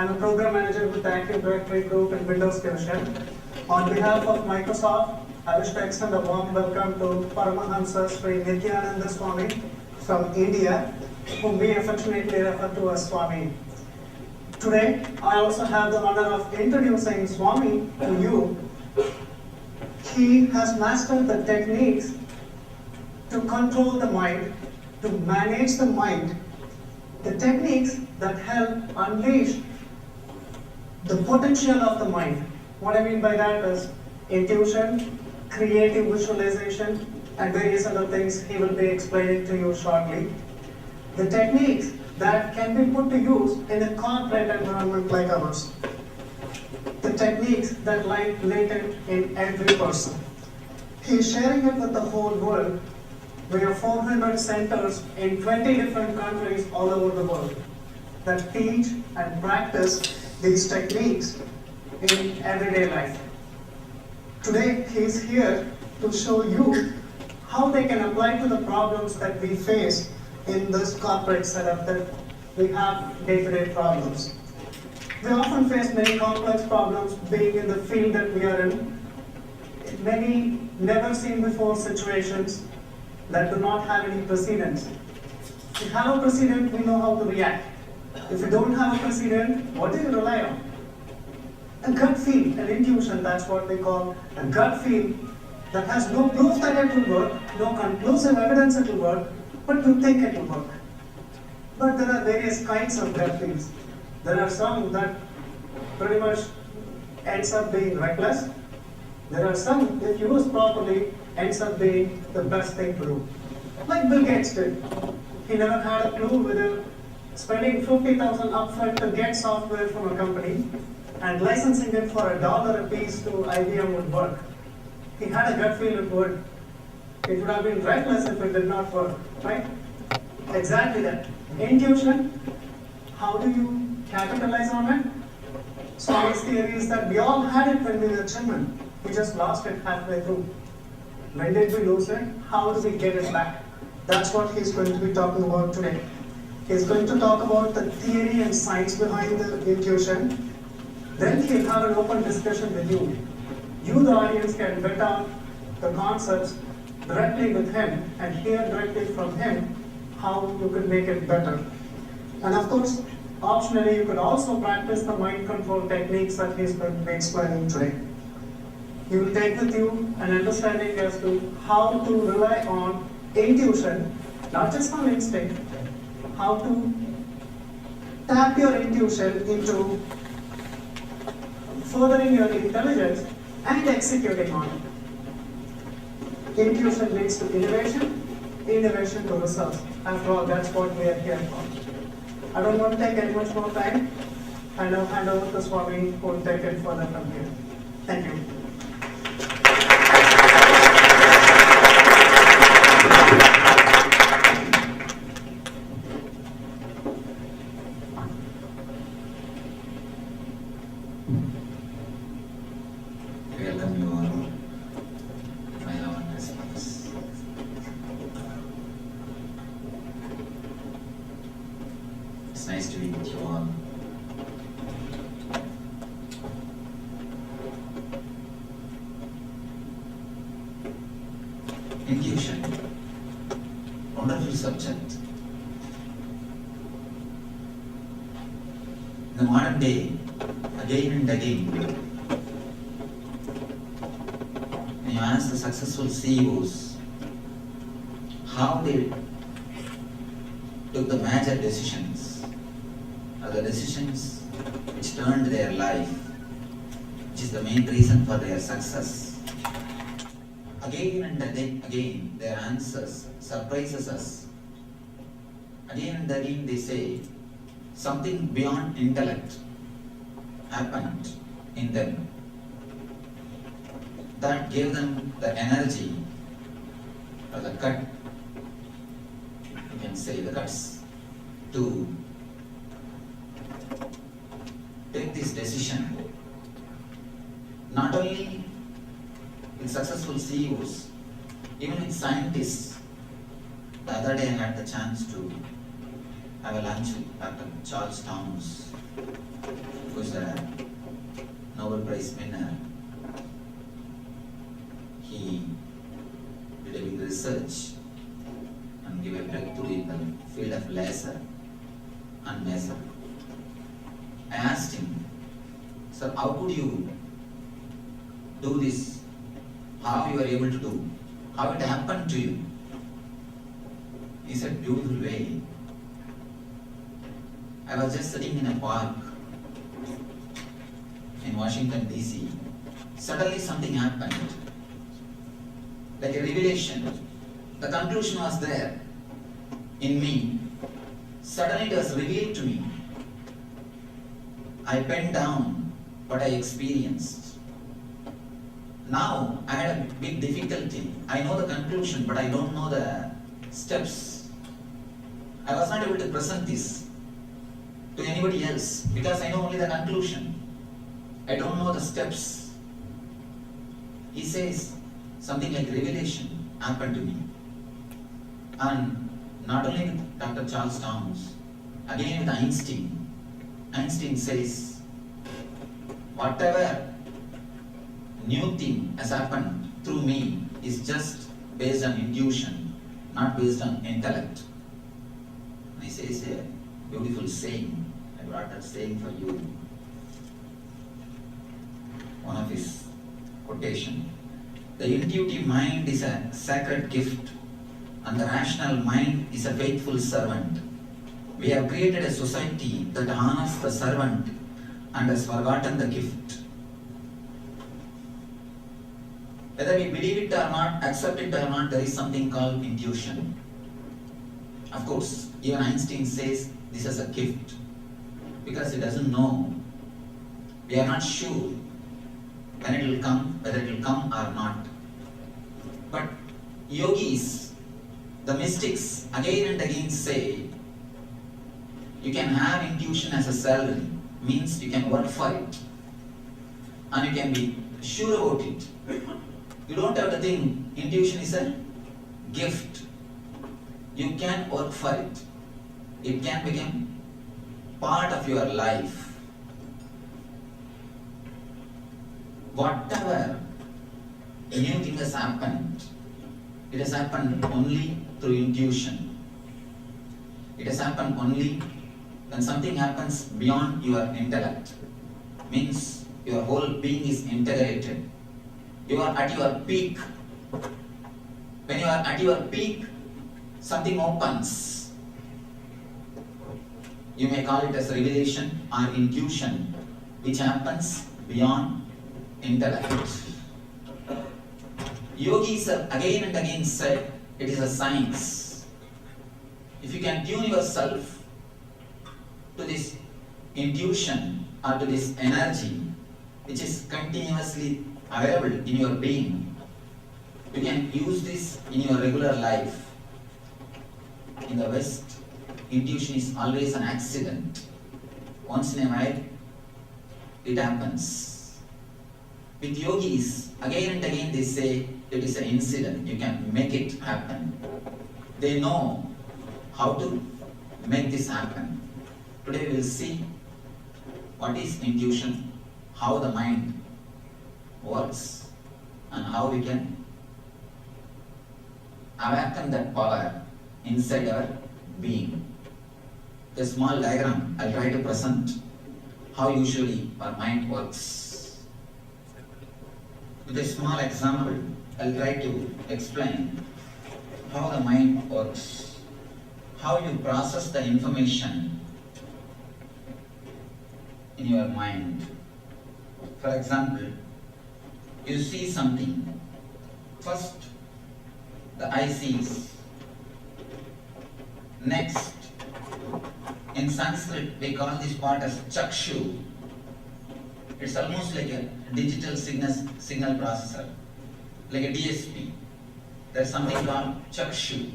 I'm a program manager with the Active Directory group in Windows Division. On behalf of Microsoft, I wish to extend a warm welcome to Paramahansa Sri Nithyananda Swami from India, whom we affectionately refer to as Swami. Today, I also have the honor of introducing Swami to you. He has mastered the techniques to control the mind, to manage the mind, the techniques that help unleash the potential of the mind. What I mean by that is intuition, creative visualization, and various other things he will be explaining to you shortly. The techniques that can be put to use in a corporate environment like ours. The techniques that lie latent in every person. He is sharing it with the whole world. We have 400 centers in 20 different countries all over the world that teach and practice these techniques in everyday life. Today, he is here to show you how they can apply to the problems that we face in this corporate setup that we have day-to-day problems. We often face many complex problems being in the field that we are in, many never seen before situations that do not have any precedents. If you have a precedent, we know how to react. If you don't have a precedent, what do you rely on? A gut feel, an intuition, that's what we call a gut feel that has no proof that it will work, no conclusive evidence it will work, but you think it will work. But there are various kinds of gut feels. There are some that pretty much ends up being reckless. There are some, if used properly, ends up being the best thing to do. Like Bill Gates did. He never had a clue whether spending $50,000 upfront to get software from a company and licensing it for $1 a piece to IBM would work. He had a gut feel it would. It would have been reckless if it did not work, right? Exactly that. Intuition, how do you capitalize on it? Swami's theory is that we all had it when we were children. We just lost it halfway through. When did we lose it? How do we get it back? That's what he's going to be talking about today. He's going to talk about the theory and science behind the intuition. Then he'll have an open discussion with you. You, the audience, can vet out the concepts directly with him and hear directly from him how you could make it better. And of course, optionally, you could also practice the mind control techniques that he's going to be explaining today. He will take with you an understanding as to how to rely on intuition, not just on instinct, how to tap your intuition into furthering your intelligence and executing on it. Intuition leads to innovation, innovation to results. After all, that's what we are here for. I don't want to take any much more time. I now hand over to Swami who will take it further from here. Thank you. Welcome you all, my love and response. It's nice to be with you all. Intuition, wonderful subject. In the modern day, again and again, when you ask the successful CEOs how they took the major decisions, or the decisions which turned their life, which is the main reason for their success, again and again their answers surprises us. Again and again they say something beyond intellect happened in them that gave them the energy or the gut, you can say the guts, to take this decision. Not only with successful CEOs, even with scientists. The other day I had the chance to have a lunch with Dr. Charles Towns, who is a Nobel Prize winner. He did a big research and gave a breakthrough in the field of laser and laser. I asked him, sir, how could you do this? How you were able to do? How it happened to you? He said, beautiful way. I was just sitting in a park in Washington, D.C. Suddenly something happened. Like a revelation. The conclusion was there in me. Suddenly it was revealed to me. I bent down what I experienced. Now I had a big difficulty. I know the conclusion, but I don't know the steps. I was not able to present this to anybody else because I know only the conclusion. I don't know the steps. He says something like revelation happened to me. And not only with Dr. Charles Towns, again with Einstein. Einstein says, whatever new thing has happened through me is just based on intuition, not based on intellect. And he says a beautiful saying. I brought that saying for you. One of his quotation. The intuitive mind is a sacred gift, and the rational mind is a faithful servant. We have created a society that honors the servant and has forgotten the gift. Whether we believe it or not, accept it or not, there is something called intuition. Of course, even Einstein says this is a gift because he doesn't know. We are not sure when it will come, whether it will come or not. But yogis, the mystics, again and again say, you can have intuition as a salary, means you can work for it. And you can be sure about it. You don't have to think intuition is a gift. You can work for it. It can become part of your life. Whatever new thing has happened, it has happened only through intuition. It has happened only when something happens beyond your intellect. Means your whole being is integrated. You are at your peak. When you are at your peak, something opens. You may call it as revelation or intuition, which happens beyond intellect. Yogis again and again said it is a science. If you can tune yourself to this intuition or to this energy which is continuously available in your being, you can use this in your regular life. In the West, intuition is always an accident. Once in a while, it happens. With yogis, again and again they say it is an incident, you can make it happen. They know how to make this happen. Today we will see what is intuition, how the mind works, and how we can awaken that power inside our being. A small diagram I'll try to present how usually our mind works. With a small example, I'll try to explain how the mind works, how you process the information in your mind. For example, you see something. First, the eye sees. Next, in Sanskrit, we call this part as chakshu. It's almost like a digital signal processor, like a DSP. There's something called chakshu.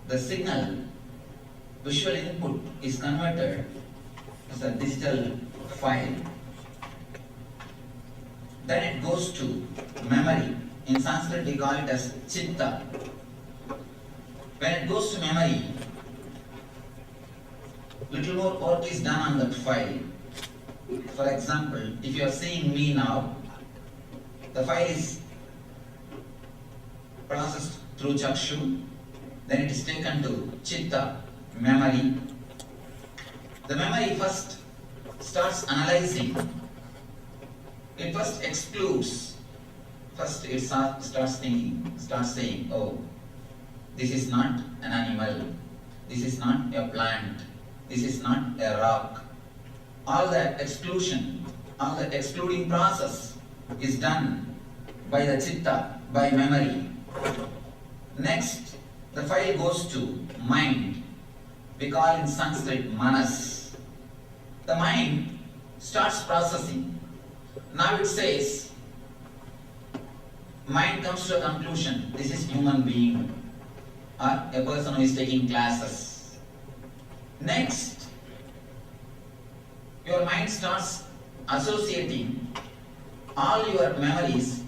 The signal, visual input, is converted as a digital file. Then it goes to memory. In Sanskrit, we call it as chitta. When it goes to memory, little more work is done on that file. For example, if you are seeing me now, the file is processed through Chakshu, then it is taken to Chitta, memory. The memory first starts analyzing. It first excludes. First it starts thinking, starts saying, oh, this is not an animal, this is not a plant, this is not a rock. All the exclusion, all the excluding process is done by the Chitta, by memory. Next, the file goes to mind. We call in Sanskrit manas. The mind starts processing. Now it says, mind comes to a conclusion, this is human being or a person who is taking classes. Next, your mind starts associating all your memories,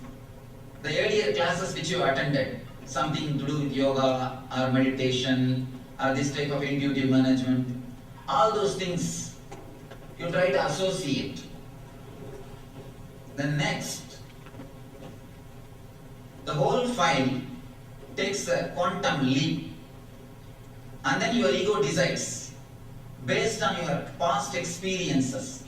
the earlier classes which you attended, something to do with yoga or meditation or this type of intuitive management, all those things you try to associate. Then next, the whole file takes a quantum leap, and then your ego decides based on your past experiences.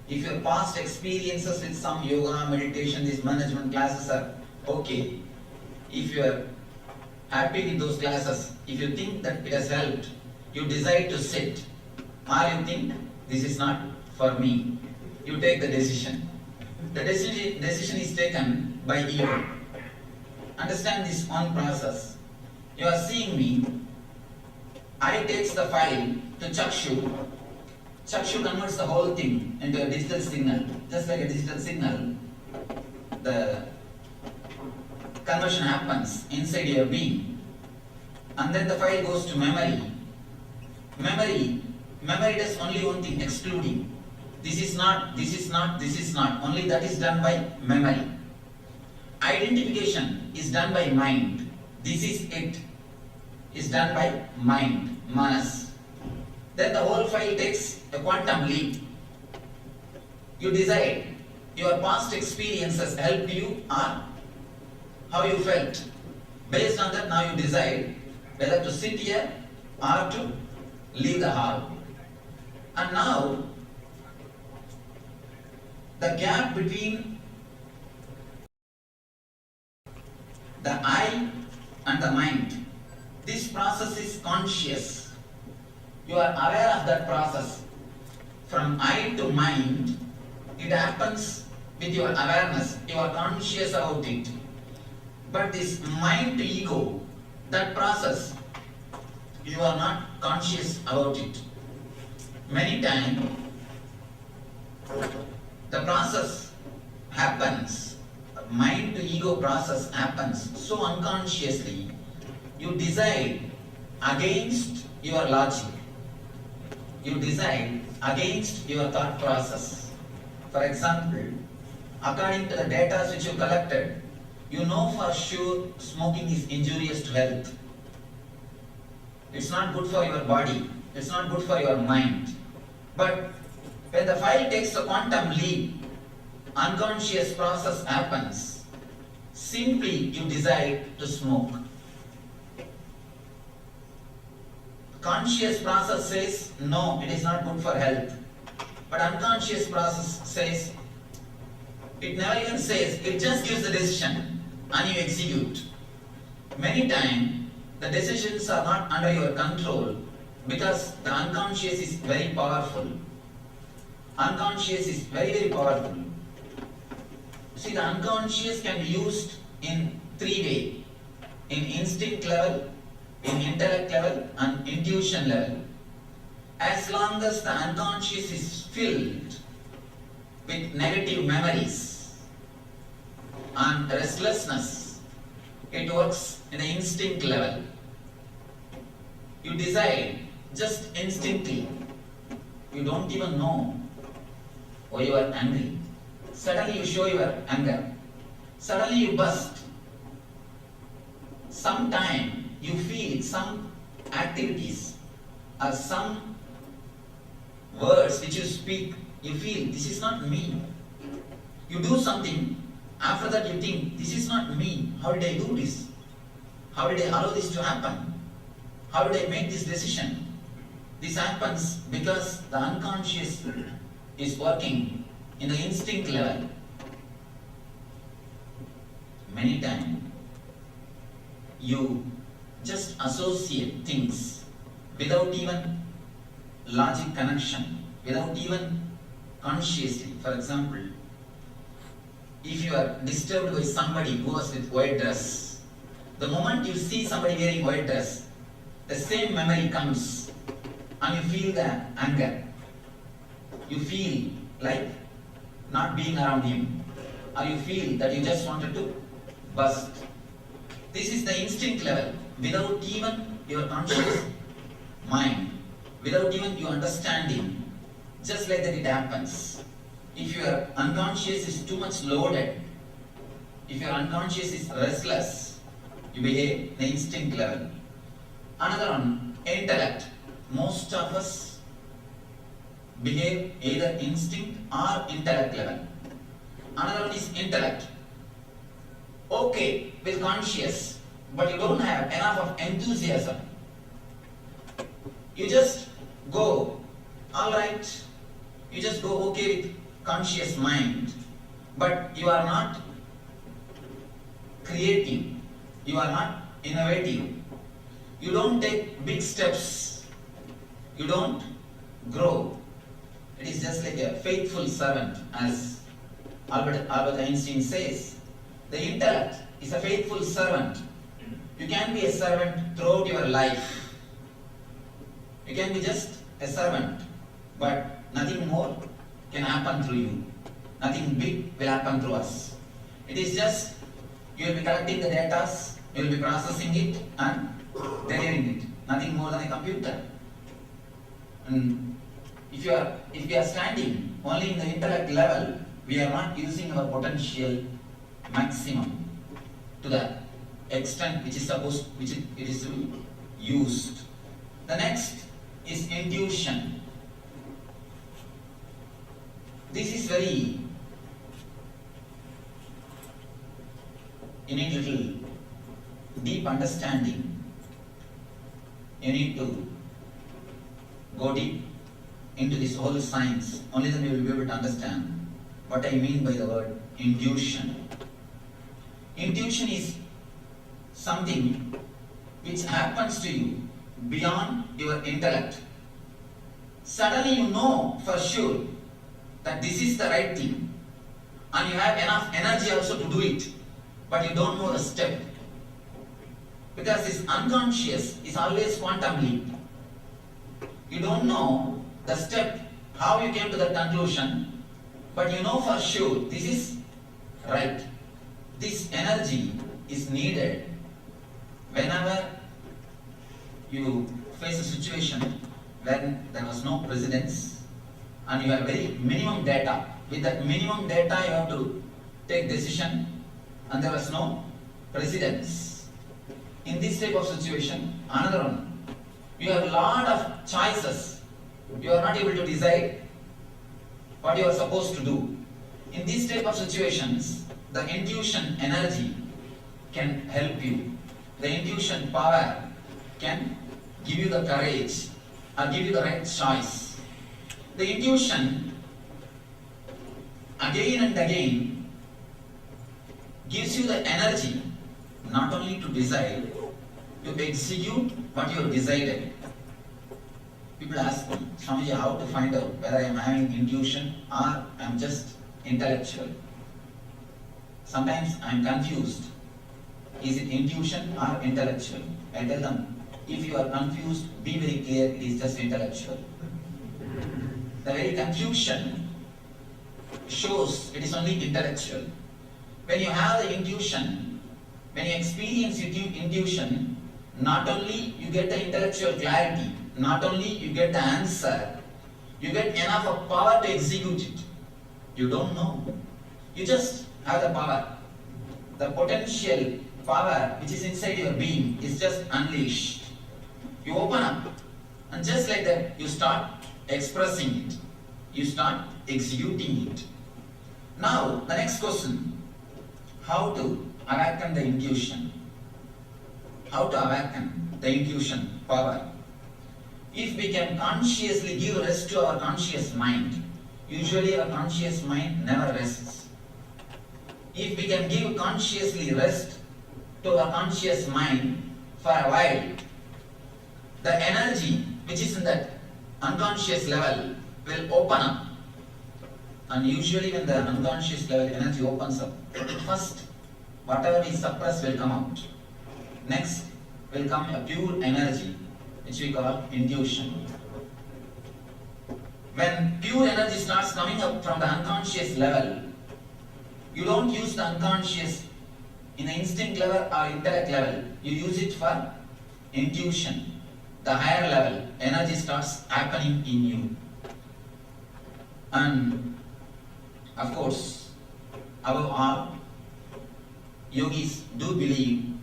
If your past experiences with some yoga, meditation, these management classes are okay, if you are happy with those classes, if you think that it has helped, you decide to sit, or you think this is not for me, you take the decision. The decision is taken by ego. Understand this one process. You are seeing me, I takes the file to Chakshu. Chakshu converts the whole thing into a digital signal. Just like a digital signal, the conversion happens inside your being. And then the file goes to memory. Memory does only one thing, excluding. This is not, this is not, this is not. Only that is done by memory. Identification is done by mind. This is it. Is done by mind, manas. Then the whole file takes a quantum leap. You decide your past experiences helped you or how you felt. Based on that, now you decide whether to sit here or to leave the hall. And now, the gap between the I and the mind, this process is conscious. You are aware of that process. From I to mind, it happens with your awareness. You are conscious about it. But this mind to ego, that process, you are not conscious about it. Many times, the process happens, mind to ego process happens so unconsciously, you decide against your logic. You decide against your thought process. For example, according to the data which you collected, you know for sure smoking is injurious to health. It's not good for your body. It's not good for your mind. But when the file takes a quantum leap, unconscious process happens. Simply you decide to smoke. Conscious process says, no, it is not good for health. But unconscious process says, it never even says, it just gives the decision and you execute. Many times, the decisions are not under your control because the unconscious is very powerful. Unconscious is very, very powerful. See, the unconscious can be used in 3 ways. In instinct level, in intellect level and intuition level. As long as the unconscious is filled with negative memories and restlessness, it works in the instinct level. You decide just instinctively. You don't even know why you are angry. Suddenly you show your anger. Suddenly you burst. Sometime you feel some activities or some words which you speak, you feel this is not me. You do something, after that you think this is not me. How did I do this? How did I allow this to happen? How did I make this decision? This happens because the unconscious is working in the instinct level. Many times you just associate things without even logic connection, without even consciously. For example, if you are disturbed by somebody who was with white dress, the moment you see somebody wearing white dress, the same memory comes and you feel the anger. You feel like not being around him, or you feel that you just wanted to bust. This is the instinct level, without even your conscious mind, without even your understanding. Just like that it happens. If your unconscious is too much loaded, if your unconscious is restless, you behave the instinct level. Another one, intellect. Most of us behave either instinct or intellect level. Another one is intellect. Okay with conscious, but you don't have enough of enthusiasm. You just go, alright, you just go okay with conscious mind, but you are not creative, you are not innovative, you don't take big steps, you don't grow. It is just like a faithful servant, as Albert Einstein says. The intellect is a faithful servant. You can be a servant throughout your life. You can be just a servant, but nothing more can happen through you. Nothing big will happen through us. It is just you will be collecting the data, you will be processing it and delivering it. Nothing more than a computer. And if we are standing only in the intellect level, we are not using our potential maximum to the extent which it is to be used. The next is intuition. This is very, you need little deep understanding. You need to go deep into this whole science. Only then you will be able to understand what I mean by the word intuition. Intuition is something which happens to you beyond your intellect. Suddenly you know for sure that this is the right thing, and you have enough energy also to do it, but you don't know the step. Because this unconscious is always quantum leap. You don't know the step, how you came to that conclusion, but you know for sure this is right. This energy is needed whenever you face a situation when there was no precedence and you have very minimum data. With that minimum data you have to take decision and there was no precedence. In this type of situation, another one, you have a lot of choices. You are not able to decide what you are supposed to do. In these type of situations, the intuition energy can help you. The intuition power can give you the courage or give you the right choice. The intuition again and again gives you the energy not only to decide, to execute what you have decided. People ask me, Swamiji, how to find out whether I am having intuition or I am just intellectual. Sometimes I am confused. Is it intuition or intellectual? I tell them, if you are confused, be very clear, it is just intellectual. The very confusion shows it is only intellectual. When you have the intuition, when you experience intuition, not only you get the intellectual clarity, not only you get the answer, you get enough of power to execute it. You don't know. You just have the power. The potential power which is inside your being is just unleashed. You open up, and just like that, you start expressing it. You start executing it. Now, the next question, how to awaken the intuition? How to awaken the intuition power? If we can consciously give rest to our conscious mind, usually our conscious mind never rests. If we can give consciously rest to our conscious mind for a while, the energy which is in that unconscious level will open up. And usually when the unconscious level energy opens up, first whatever is suppressed will come out. Next will come a pure energy which we call intuition. When pure energy starts coming up from the unconscious level, you don't use the unconscious in the instinct level or intellect level. You use it for intuition. The higher level energy starts happening in you. And of course, above all, yogis do believe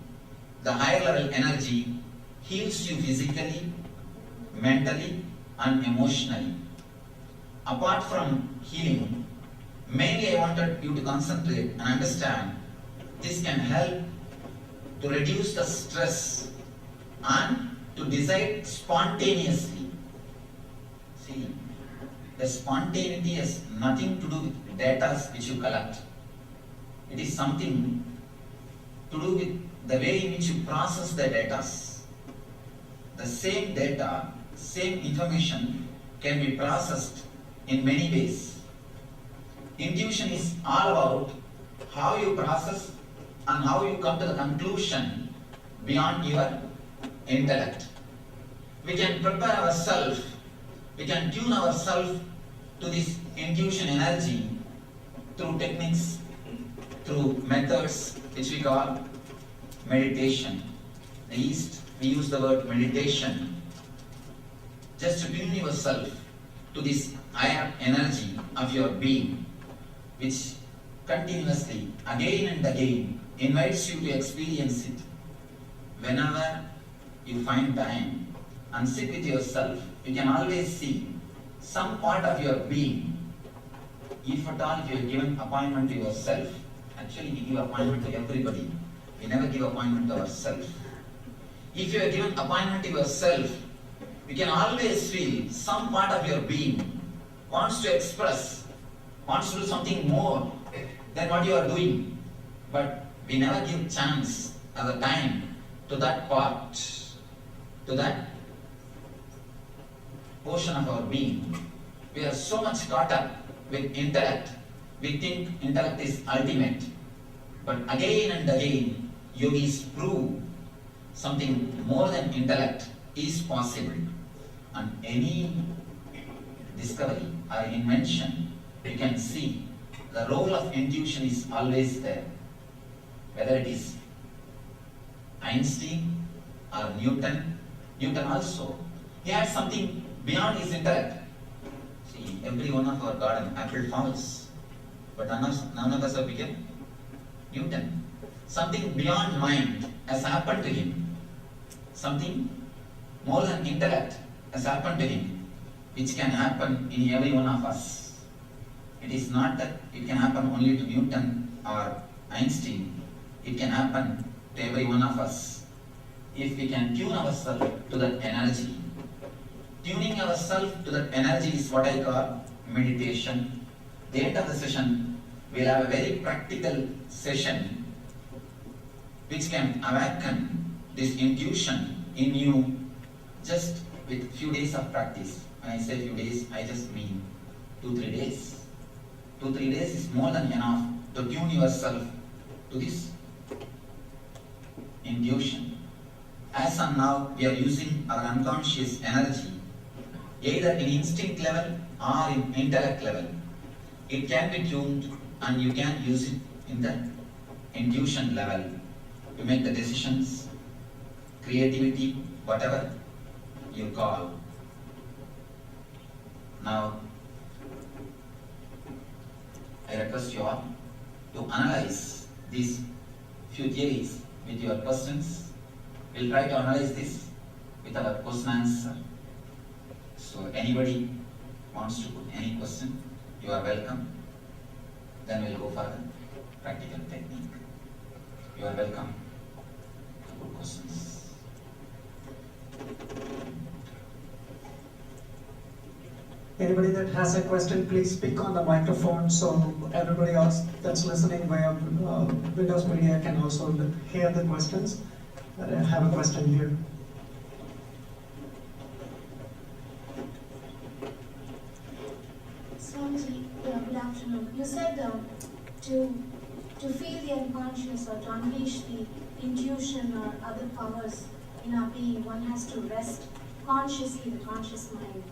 the higher level energy heals you physically, mentally and emotionally. Apart from healing, mainly I wanted you to concentrate and understand this can help to reduce the stress and to decide spontaneously. See, the spontaneity has nothing to do with data which you collect. It is something to do with the way in which you process the data. The same data, same information can be processed in many ways. Intuition is all about how you process and how you come to the conclusion beyond your intellect. We can prepare ourselves, we can tune ourselves to this intuition energy through techniques, through methods which we call meditation. In the East, we use the word meditation. Just to tune yourself to this higher energy of your being, which continuously, again and again, invites you to experience it. Whenever you find time and sit with yourself, you can always see some part of your being. If at all, if you are given appointment to yourself, actually we give appointment to everybody. We never give appointment to ourselves. If you are given appointment to yourself, you can always feel some part of your being wants to express, wants to do something more than what you are doing. But we never give chance at the time to that part, to that portion of our being. We are so much caught up with intellect. We think intellect is ultimate. But again and again, yogis prove something more than intellect is possible. And any discovery or invention, you can see the role of intuition is always there. Whether it is Einstein or Newton also, he had something beyond his intellect. See, every one of our garden, apple falls, but none of us have become Newton. Something beyond mind has happened to him. Something more than intellect has happened to him, which can happen in every one of us. It is not that it can happen only to Newton or Einstein. It can happen to every one of us. If we can tune ourselves to that energy. Tuning ourselves to that energy is what I call meditation. At the end of the session, we'll have a very practical session which can awaken this intuition in you just with few days of practice. When I say few days, I just mean 2-3 days. 2-3 days is more than enough to tune yourself to this intuition. As of now, we are using our unconscious energy either in instinct level or in intellect level. It can be tuned and you can use it in the intuition level to make the decisions, creativity, whatever you call. Now, I request you all to analyze these few theories with your questions. We'll try to analyze this with our question answer. So anybody wants to put any question, you are welcome. Then we'll go for the practical technique. You are welcome to put questions. Anybody that has a question, please speak on the microphone so everybody else that's listening via Windows Media can also hear the questions. I have a question here. Swamiji, good afternoon. You said to feel the unconscious or to unleash the intuition or other powers in our being, one has to rest consciously the conscious mind.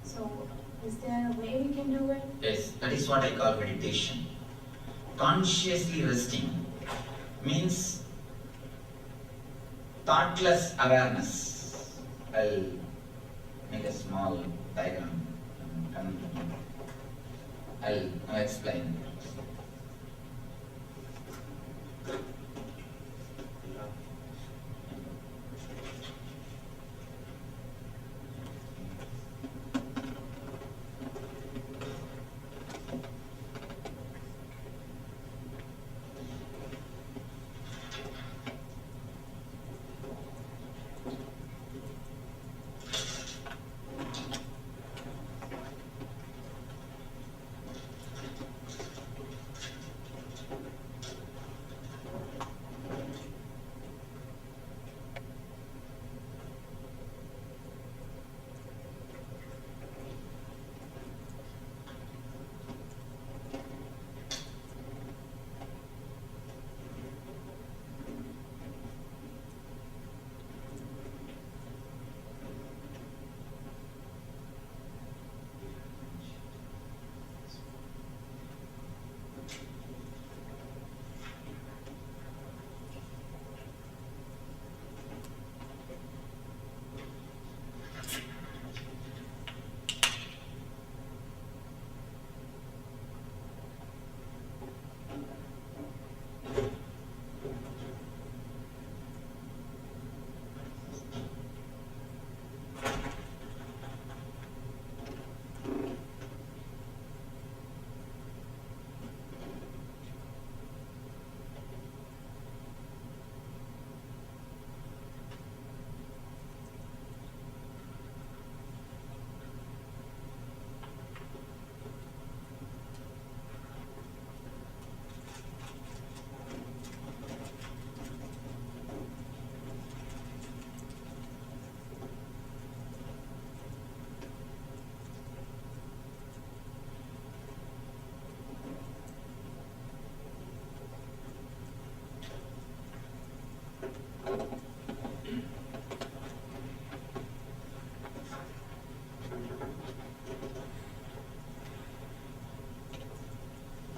So, is there a way we can do it? Yes, that is what I call meditation. Consciously resting means thoughtless awareness. I'll make a small diagram. I'll explain.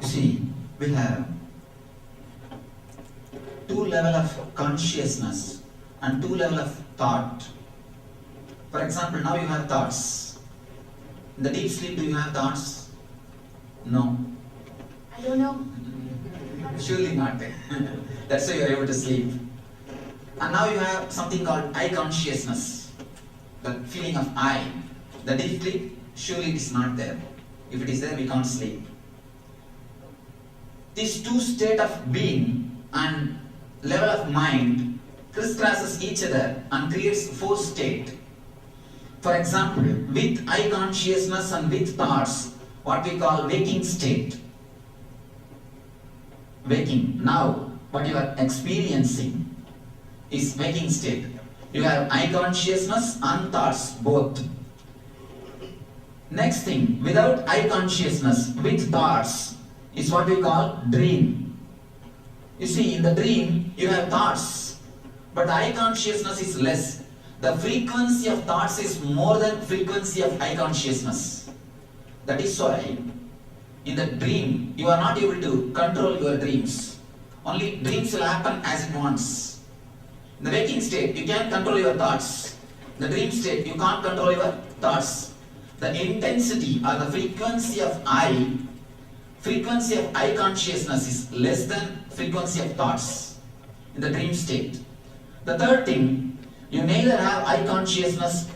See, we have two levels of consciousness and two levels of thought. For example, now you have thoughts. In the deep sleep, do you have thoughts? No. I don't know. Surely not. That's why you are able to sleep. And now you have something called I consciousness. The feeling of I. The deep sleep, surely it is not there. If it is there, we can't sleep. These two states of being and level of mind crisscrosses each other and creates four states. For example, with I consciousness and with thoughts, what we call waking state. Waking. Now, what you are experiencing is waking state. You have I consciousness and thoughts both. Next thing, without I consciousness, with thoughts, is what we call dream. You see, in the dream, you have thoughts, but I consciousness is less. The frequency of thoughts is more than frequency of I consciousness. That is why, in the dream, you are not able to control your dreams. Only dreams will happen as it wants. In the waking state, you can control your thoughts. In the dream state, you can't control your thoughts. The intensity or the frequency of I consciousness is less than frequency of thoughts. in the dream state. The third thing, you neither have eye consciousness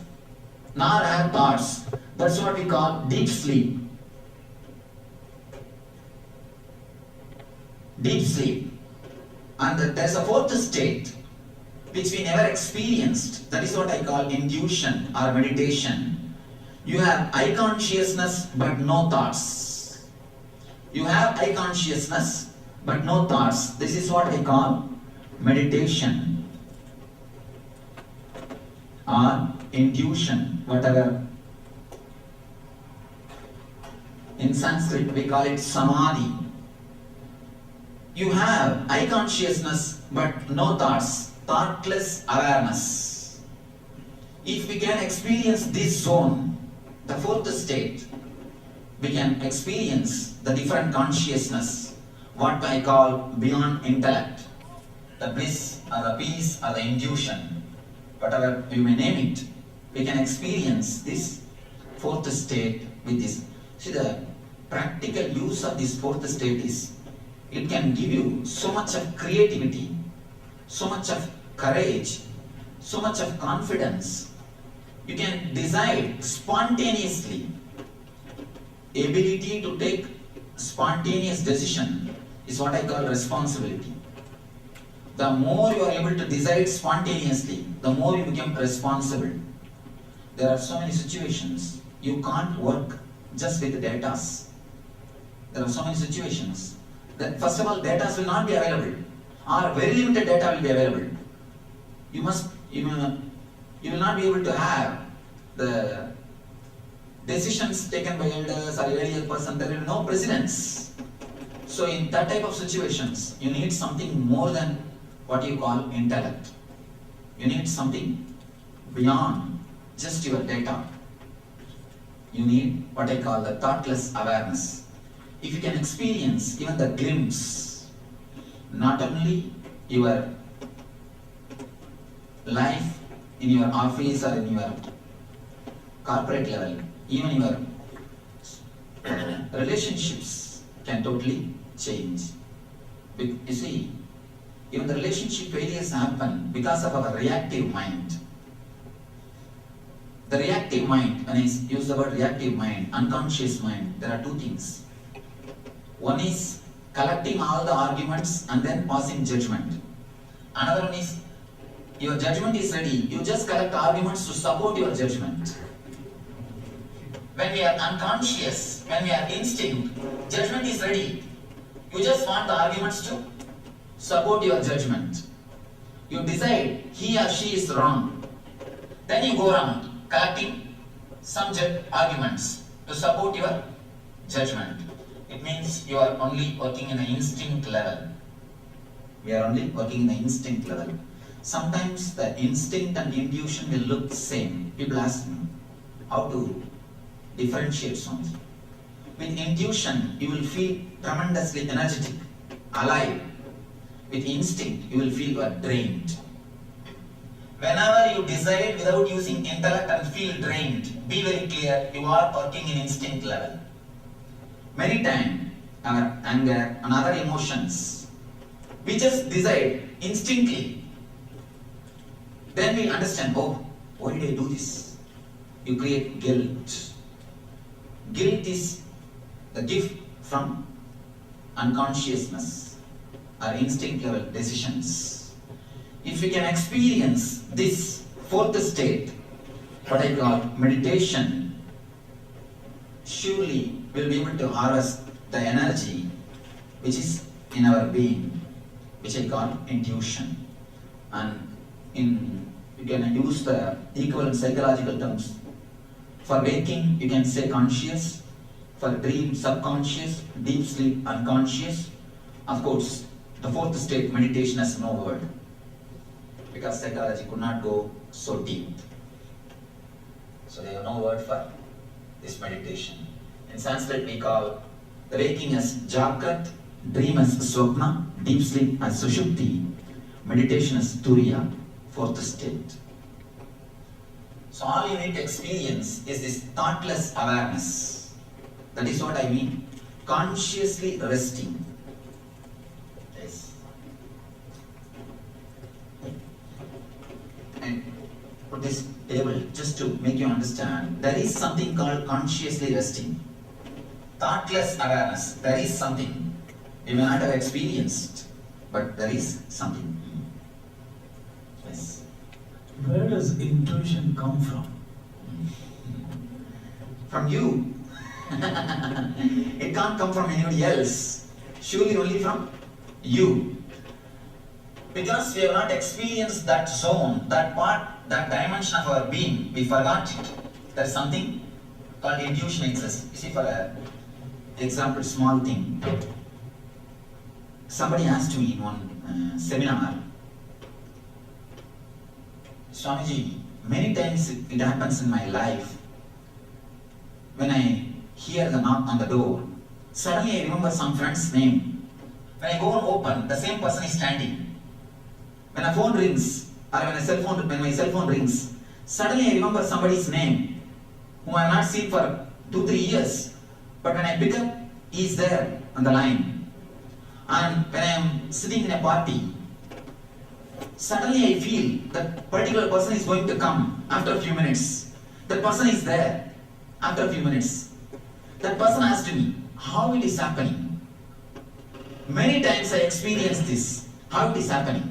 nor have thoughts. That's what we call deep sleep. Deep sleep. And there's a fourth state which we never experienced. That is what I call intuition or meditation. You have eye consciousness but no thoughts. You have eye consciousness but no thoughts. This is what I call meditation or intuition, whatever. In Sanskrit we call it samadhi. You have eye consciousness but no thoughts, thoughtless awareness. If we can experience this zone, the fourth state, we can experience the different consciousness, what I call beyond intellect, the bliss or the peace or the intuition, whatever you may name it. We can experience this fourth state with this. See, the practical use of this fourth state is, it can give you so much of creativity, so much of courage, so much of confidence. You can decide spontaneously. Ability to take spontaneous decision is what I call responsibility. The more you are able to decide spontaneously, the more you become responsible. There are so many situations you can't work just with the data. There are so many situations that, first of all, data will not be available, or very limited data will be available. You will not be able to have the decisions taken by elders or earlier person. There will be no precedence. So in that type of situations, you need something more than what you call intellect. You need something beyond just your data. You need what I call the thoughtless awareness. If you can experience even the glimpse, not only your life in your office or in your corporate level, even your relationships can totally change. You see, even the relationship failures happen because of our reactive mind. The reactive mind, when I use the word reactive mind, unconscious mind, there are two things. One is collecting all the arguments and then passing judgment. Another one is, your judgment is ready, you just collect arguments to support your judgment. When we are unconscious, when we are instinct, judgment is ready. You just want the arguments to support your judgment. You decide he or she is wrong. Then you go around collecting some arguments to support your judgment. It means you are only working in the instinct level. We are only working in the instinct level. Sometimes the instinct and intuition will look the same. People ask me how to differentiate something. With intuition, you will feel tremendously energetic, alive. With instinct, you will feel you are drained. Whenever you decide without using intellect and feel drained, be very clear, you are working in instinct level. Many times, our anger and other emotions, we just decide instinctively. Then we understand, oh, why did I do this? You create guilt. Guilt is the gift from unconsciousness or instinct level decisions. If we can experience this fourth state, what I call meditation, surely we'll be able to harvest the energy which is in our being, which I call intuition. And you can use the equivalent psychological terms. For waking, you can say conscious. For dream, subconscious. Deep sleep, unconscious. Of course, the fourth state, meditation, has no word, because psychology could not go so deep. So they have no word for this meditation. In Sanskrit, we call the waking as Jagrat, dream as Swapna, deep sleep as Sushupti, meditation as Turiya, fourth state. So all you need to experience is this thoughtless awareness. That is what I mean. Consciously resting. Yes. put this table just to make you understand. There is something called consciously resting. Thoughtless awareness. There is something. You may not have experienced, but there is something. Yes. Where does intuition come from? From you. It can't come from anybody else. Surely only from you. Because we have not experienced that zone, that part, that dimension of our being, we forgot it. There is something called intuition exists. You see, for example, small thing. Somebody asked me in one seminar, Swamiji, many times it happens in my life. When I hear the knock on the door, suddenly I remember some friend's name. When I go and open, the same person is standing. When a phone rings, or when my cell phone rings, suddenly I remember somebody's name, whom I have not seen for 2-3 years. But when I pick up, he is there on the line. And when I am sitting in a party, suddenly I feel that particular person is going to come after a few minutes. That person is there after a few minutes. That person asked me, how it is happening? Many times I experienced this, how it is happening.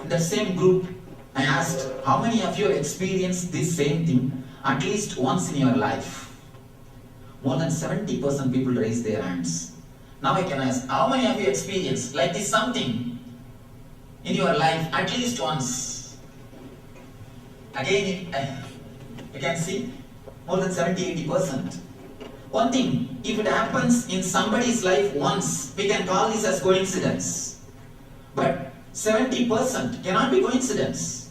In the same group, I asked, how many of you have experienced this same thing at least once in your life? More than 70% people raised their hands. Now I can ask, how many of you experienced like this something in your life at least once? Again, you can see more than 70-80%. One thing, if it happens in somebody's life once, we can call this as coincidence. But 70% cannot be coincidence.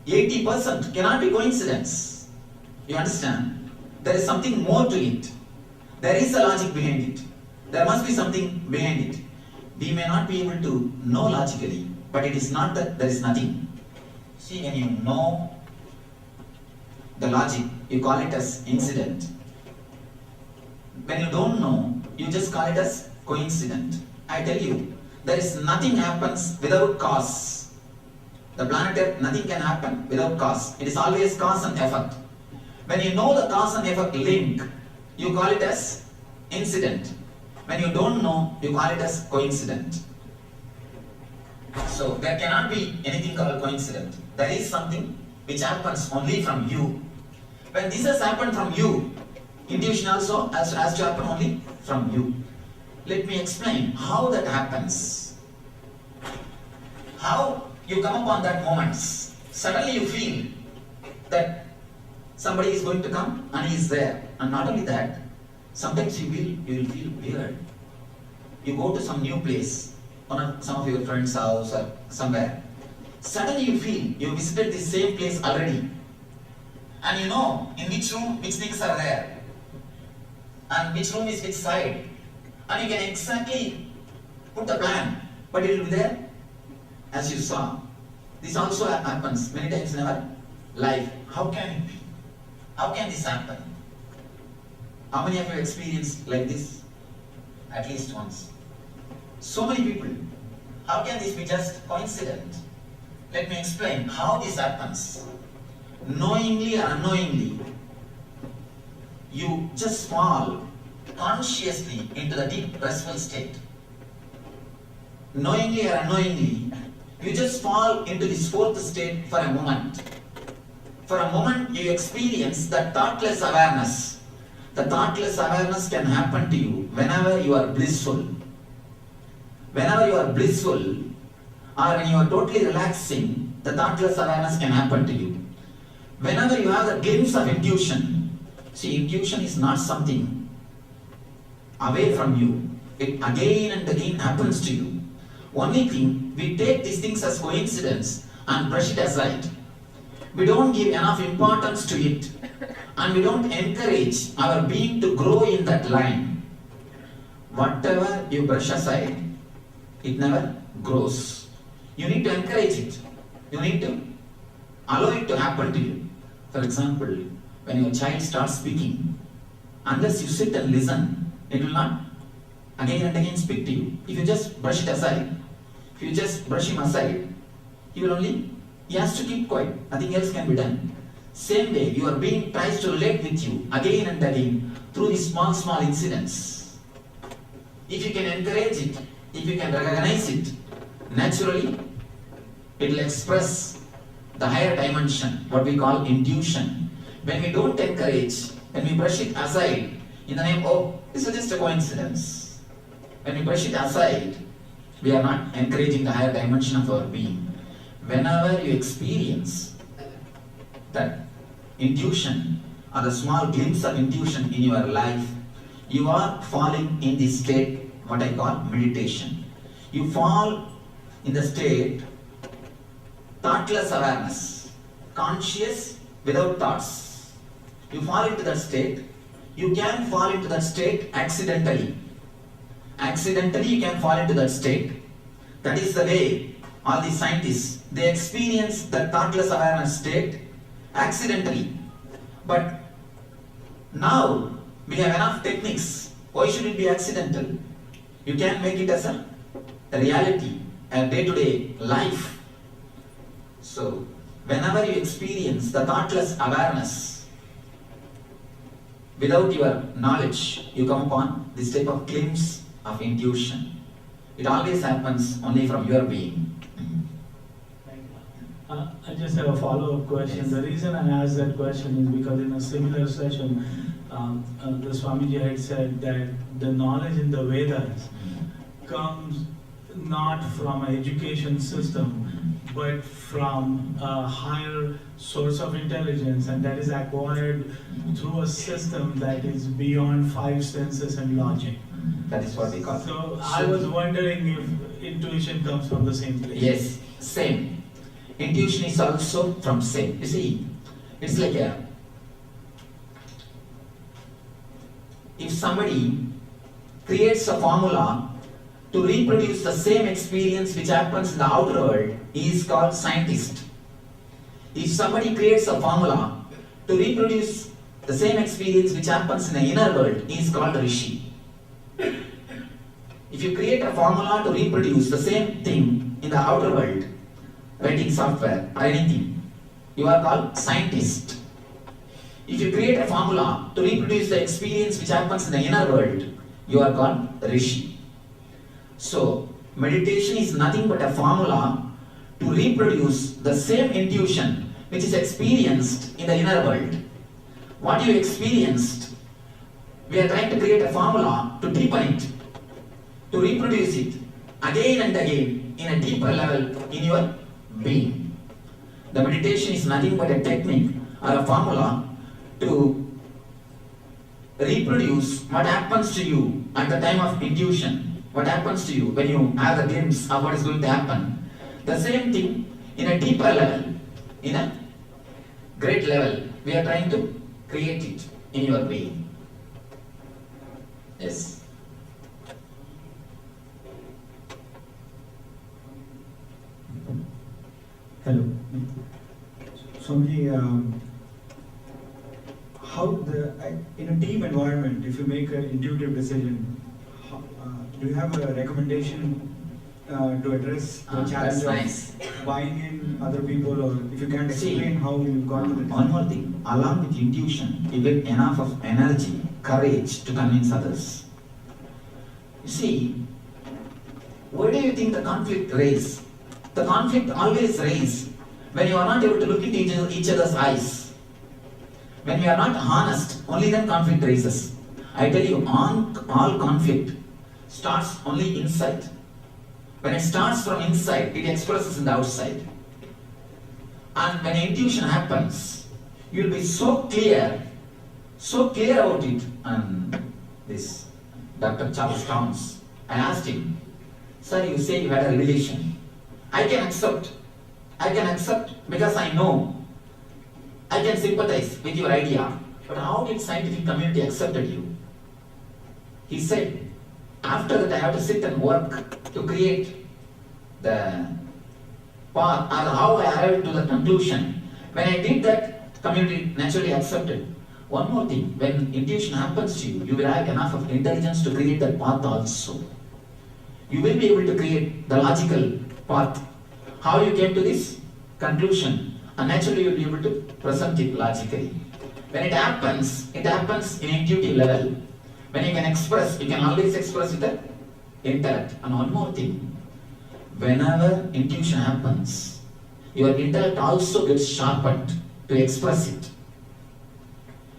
80% cannot be coincidence. You understand? There is something more to it. There is a logic behind it. There must be something behind it. We may not be able to know logically, but it is not that there is nothing. See, when you know the logic, you call it as incident. When you don't know, you just call it as coincident. I tell you, there is nothing happens without cause. The planet Earth, nothing can happen without cause. It is always cause and effect. When you know the cause and effect link, you call it as incident. When you don't know, you call it as coincident. So there cannot be anything called coincident. There is something which happens only from you. When this has happened from you, intuition also has to happen only from you. Let me explain how that happens. How you come upon that moment. Suddenly you feel that somebody is going to come and he is there. And not only that, sometimes you will feel weird. You go to some new place, some of your friend's house or somewhere. Suddenly you feel you visited the same place already. And you know in which room which things are there. And which room is which side. And you can exactly put the plan. But it will be there as you saw. This also happens many times in our life. How can it be? How can this happen? How many of you experienced like this? At least once. So many people. How can this be just coincident? Let me explain how this happens. Knowingly or unknowingly, you just fall consciously into the deep restful state. Knowingly or unknowingly, you just fall into this fourth state for a moment. For a moment, you experience that thoughtless awareness. The thoughtless awareness can happen to you whenever you are blissful. Whenever you are blissful, or when you are totally relaxing, the thoughtless awareness can happen to you. Whenever you have a glimpse of intuition, see, intuition is not something away from you. It again and again happens to you. Only thing, we take these things as coincidence and brush it aside. We don't give enough importance to it, and we don't encourage our being to grow in that line. Whatever you brush aside, it never grows. You need to encourage it. You need to allow it to happen to you. For example, when your child starts speaking, unless you sit and listen, it will not again and again speak to you. If you just brush it aside, if you just brush him aside, he will only He has to keep quiet. Nothing else can be done. Same way, your being tries to relate with you again and again through these small, small incidents. If you can encourage it, if you can recognize it, naturally, it will express the higher dimension, what we call intuition. When we don't encourage, when we brush it aside, in the name, oh, this is just a coincidence. When we brush it aside, we are not encouraging the higher dimension of our being. Whenever you experience that intuition or the small glimpse of intuition in your life, you are falling in the state, what I call meditation. You fall in the state thoughtless awareness, conscious without thoughts. You fall into that state. You can fall into that state accidentally. Accidentally you can fall into that state. That is the way all the scientists, they experience that thoughtless awareness state accidentally. But now we have enough techniques. Why should it be accidental? You can make it as a reality, a day-to-day life. So, whenever you experience the thoughtless awareness, without your knowledge, you come upon this type of glimpse of intuition. It always happens only from your being. I just have a follow-up question. Yes. The reason I asked that question is because in a similar session, the Swamiji had said that the knowledge in the Vedas comes not from an education system, but from a higher source of intelligence, and that is acquired through a system that is beyond five senses and logic. That is what we call. So I was wondering if intuition comes from the same place. Yes, same. Intuition is also from same. You see, it's like if somebody creates a formula to reproduce the same experience which happens in the outer world, he is called scientist. If somebody creates a formula to reproduce the same experience which happens in the inner world, he is called rishi. If you create a formula to reproduce the same thing in the outer world, writing software or anything, you are called scientist. If you create a formula to reproduce the experience which happens in the inner world, you are called rishi. So, meditation is nothing but a formula to reproduce the same intuition which is experienced in the inner world. What you experienced, we are trying to create a formula to deepen it, to reproduce it again and again in a deeper level in your being. The meditation is nothing but a technique or a formula to reproduce what happens to you at the time of intuition, what happens to you when you have a glimpse of what is going to happen. The same thing in a deeper level, in a great level, we are trying to create it in your being. Yes. Hello. Swamiji, in a team environment, if you make an intuitive decision, do you have a recommendation to address the challenge of buying in other people, or if you can explain how you got to the decision? One more thing, along with intuition, you get enough of energy, courage to convince others. You see, where do you think the conflict raise? The conflict always raise when you are not able to look into each other's eyes. When we are not honest, only then conflict rises. I tell you, all conflict starts only inside. When it starts from inside, it expresses in the outside. And when intuition happens, you will be so clear about it. And this Dr. Charles Towns, I asked him, sir, you say you had a revelation. I can accept because I know. I can sympathize with your idea. But how did scientific community accepted you? He said, after that I have to sit and work to create the path or how I arrived to the conclusion. When I did that, community naturally accepted. One more thing, when intuition happens to you, you will have enough of intelligence to create that path also. You will be able to create the logical path. How you came to this conclusion, and naturally you'll be able to present it logically. When it happens in intuitive level. When you can express, you can always express with the intellect. And one more thing, whenever intuition happens, your intellect also gets sharpened to express it.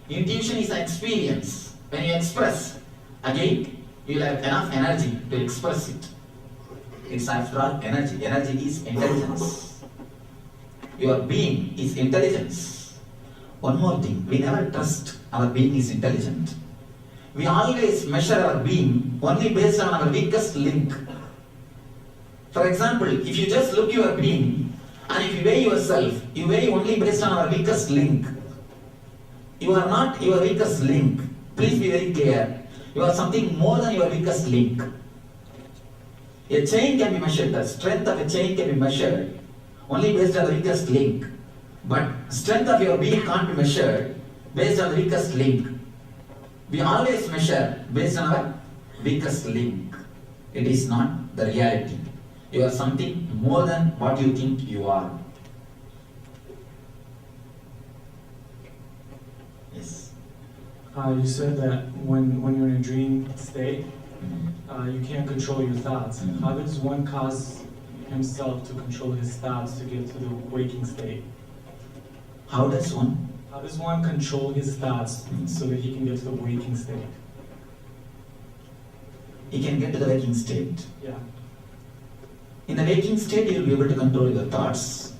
Intuition is an experience. When you express, again, you will have enough energy to express it. It's after all energy. Energy is intelligence. Your being is intelligence. One more thing, we never trust our being is intelligent. We always measure our being only based on our weakest link. For example, if you just look your being, and if you weigh yourself, you weigh only based on our weakest link. You are not your weakest link. Please be very clear. You are something more than your weakest link. A chain can be measured, the strength of a chain can be measured only based on the weakest link. But strength of your being can't be measured based on the weakest link. We always measure based on our weakest link. It is not the reality. You are something more than what you think you are. Yes. You said that when you're in a dream state, you can't control your thoughts. How does one cause himself to control his thoughts to get to the waking state? How does one? How does one control his thoughts so that he can get to the waking state? He can get to the waking state. Yeah. In the waking state, you will be able to control your thoughts.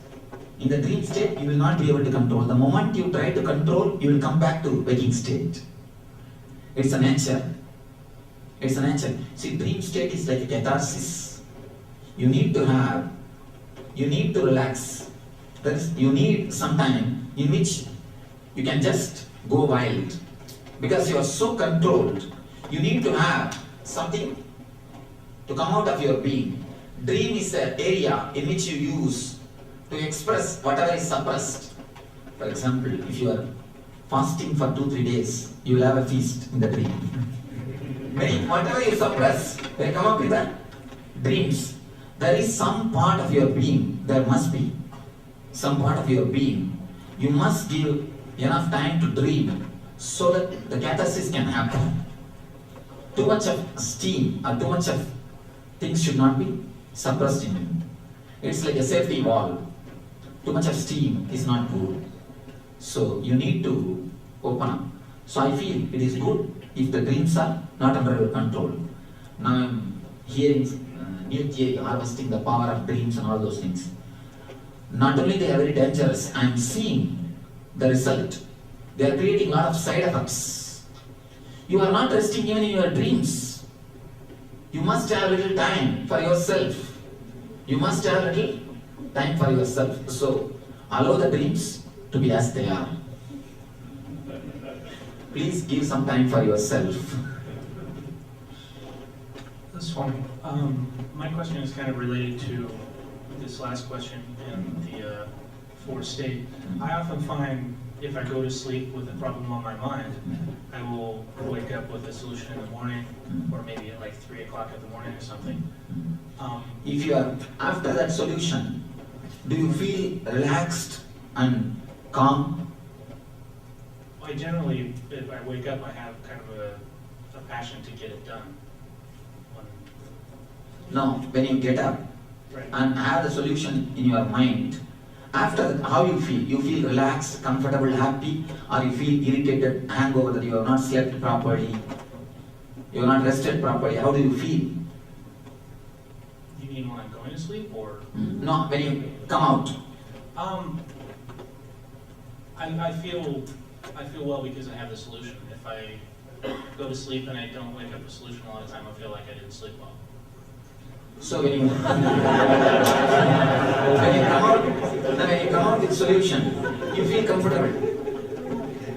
In the dream state, you will not be able to control. The moment you try to control, you will come back to waking state. It's a nature. It's a nature. See, dream state is like a catharsis. You need to relax. That is, you need some time in which you can just go wild. Because you are so controlled, you need to have something to come out of your being. Dream is an area in which you use to express whatever is suppressed. For example, if you are fasting for 2-3 days, you will have a feast in the dream. Whatever you suppress, they come up with the dreams. There is some part of your being, there must be some part of your being. You must give enough time to dream so that the catharsis can happen. Too much of steam or too much of things should not be suppressed in you. It's like a safety valve. Too much of steam is not good. So you need to open up. So I feel it is good if the dreams are not under your control. Now I'm hearing new theory, harvesting the power of dreams and all those things. Not only they are very dangerous, I am seeing the result. They are creating a lot of side effects. You are not resting even in your dreams. You must have a little time for yourself. You must have a little time for yourself. So allow the dreams to be as they are. Please give some time for yourself. Swami, my question is kind of related to this last question and the fourth state. I often find if I go to sleep with a problem on my mind, I will wake up with a solution in the morning, or maybe at like 3 o'clock in the morning or something. If you are after that solution, do you feel relaxed and calm? I generally, if I wake up, I have kind of a passion to get it done. No, when you get up Right. and have the solution in your mind, after that, how you feel? You feel relaxed, comfortable, happy, or you feel irritated, hangover that you have not slept properly, you have not rested properly. How do you feel? You mean when I'm going to sleep, or? No, when you come out. I feel well because I have the solution. If I go to sleep and I don't wake up with a solution a lot of time, I feel like I didn't sleep well. So when you come out with solution, you feel comfortable.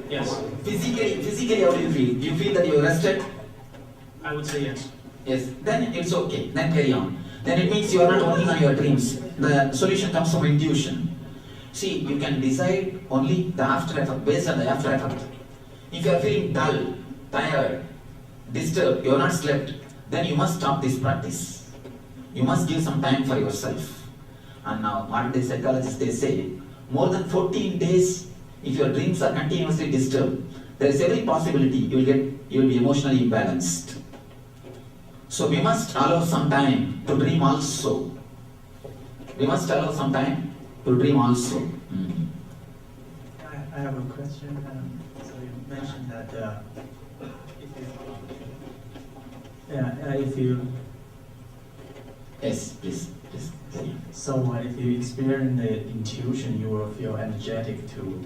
Yes, Physically, how do you feel? Do you feel that you are rested? I would say yes. Yes, then it's okay. Then carry on. Then it means you are not working on your dreams. The solution comes from intuition. See, you can decide only the after effect, based on the after effect. If you are feeling dull, tired, disturbed, you have not slept, then you must stop this practice. You must give some time for yourself. And now modern day psychologists, they say, more than 14 days, if your dreams are continuously disturbed, there is every possibility you will be emotionally imbalanced. So we must allow some time to dream also. We must allow some time to dream also. I have a question. So you mentioned that if you Yes, please. so if you experience the intuition, you will feel energetic to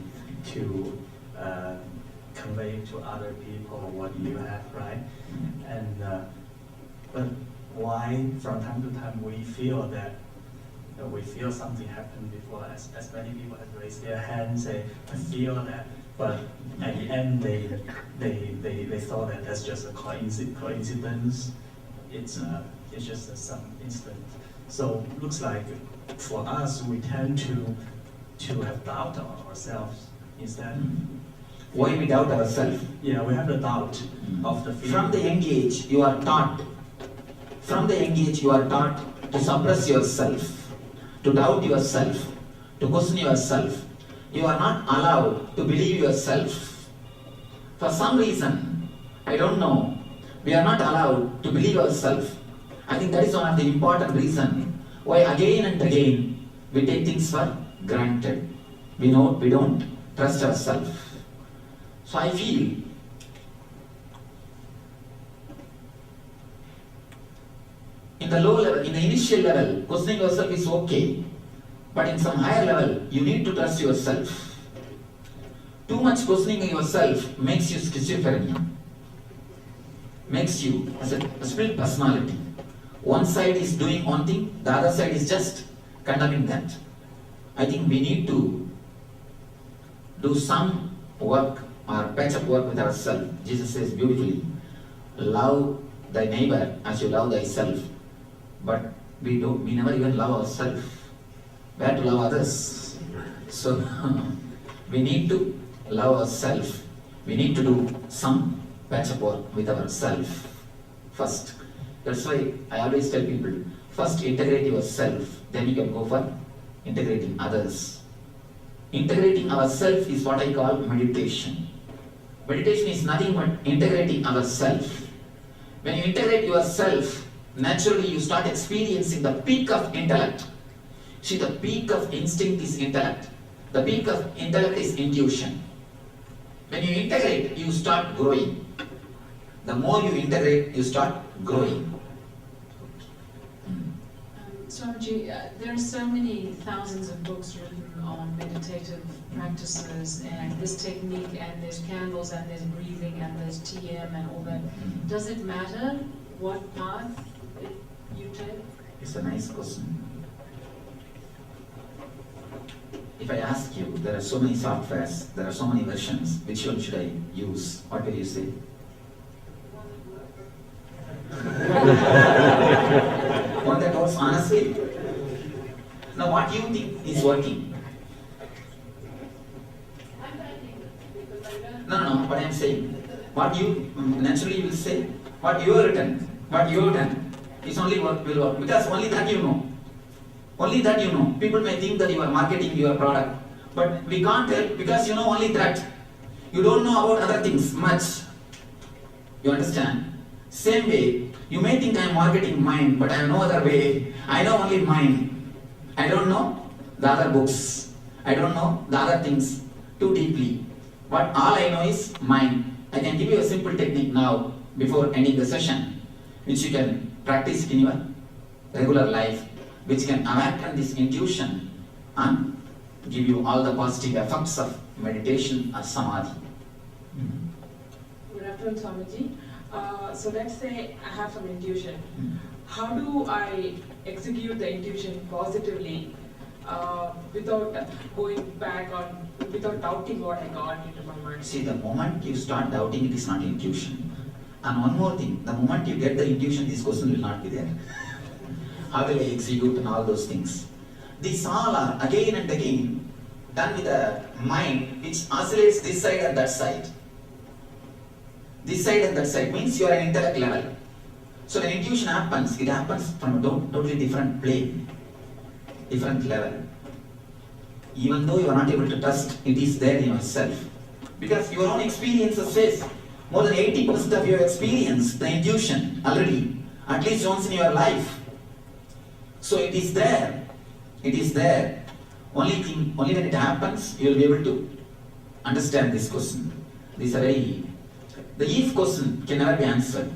convey to other people what you have, right? And but why from time to time we feel that we feel something happened before, as many people have raised their hands, say, I feel that, but at the end they thought that that's just a coincidence. It's just some instant. So looks like for us we tend to have doubt on ourselves instead. Why we doubt ourselves? Yeah, we have the doubt of the feeling. From the young age, you are taught. From the young age, you are taught to suppress yourself, to doubt yourself, to question yourself. You are not allowed to believe yourself. For some reason, I don't know, we are not allowed to believe ourselves. I think that is one of the important reasons why again and again we take things for granted. We don't trust ourselves. So I feel in the low level, in the initial level, questioning yourself is okay. But in some higher level, you need to trust yourself. Too much questioning yourself makes you schizophrenia. Makes you a split personality. One side is doing one thing, the other side is just condemning that. I think we need to do some work or patch up work with ourselves. Jesus says beautifully, love thy neighbor as you love thyself. But we never even love ourselves. Where to love others? So we need to love ourselves. We need to do some patch up work with ourselves first. That's why I always tell people, first integrate yourself, then you can go for integrating others. Integrating ourselves is what I call meditation. Meditation is nothing but integrating ourselves. When you integrate yourself, naturally you start experiencing the peak of intellect. See, the peak of instinct is intellect. The peak of intellect is intuition. When you integrate, you start growing. The more you integrate, you start growing. Swamiji, there are so many thousands of books written on meditative practices and this technique, and there's candles and there's breathing and there's TM and all that. Does it matter what path you take? It's a nice question. If I ask you, there are so many softwares, there are so many versions, which one should I use? What will you say? One that works honestly. Now what you think is working? No, what I am saying. What you naturally will say, what you have written, what you have done, is only what will work. Because only that you know. Only that you know. People may think that you are marketing your product, but we can't help because you know only that. You don't know about other things much. You understand? Same way, you may think I am marketing mine, but I have no other way. I know only mine. I don't know the other books. I don't know the other things too deeply. But all I know is mine. I can give you a simple technique now before ending the session, which you can practice in your regular life, which can awaken this intuition and give you all the positive effects of meditation or samadhi. Good afternoon, Swamiji. So let's say I have some intuition. How do I execute the intuition positively without going back on, without doubting what I got into my mind? See, the moment you start doubting, it is not intuition. And one more thing, the moment you get the intuition, this question will not be there. How will I execute and all those things? These all are again and again done with a mind which oscillates this side and that side. This side and that side means you are an intellect level. So when intuition happens, it happens from a totally different plane. different level. Even though you are not able to trust, it is there in yourself. Because your own experiences says, more than 80% of your experience, the intuition already, at least once in your life. So it is there. It is there. Only when it happens, you will be able to understand this question. This is a very, the if question can never be answered.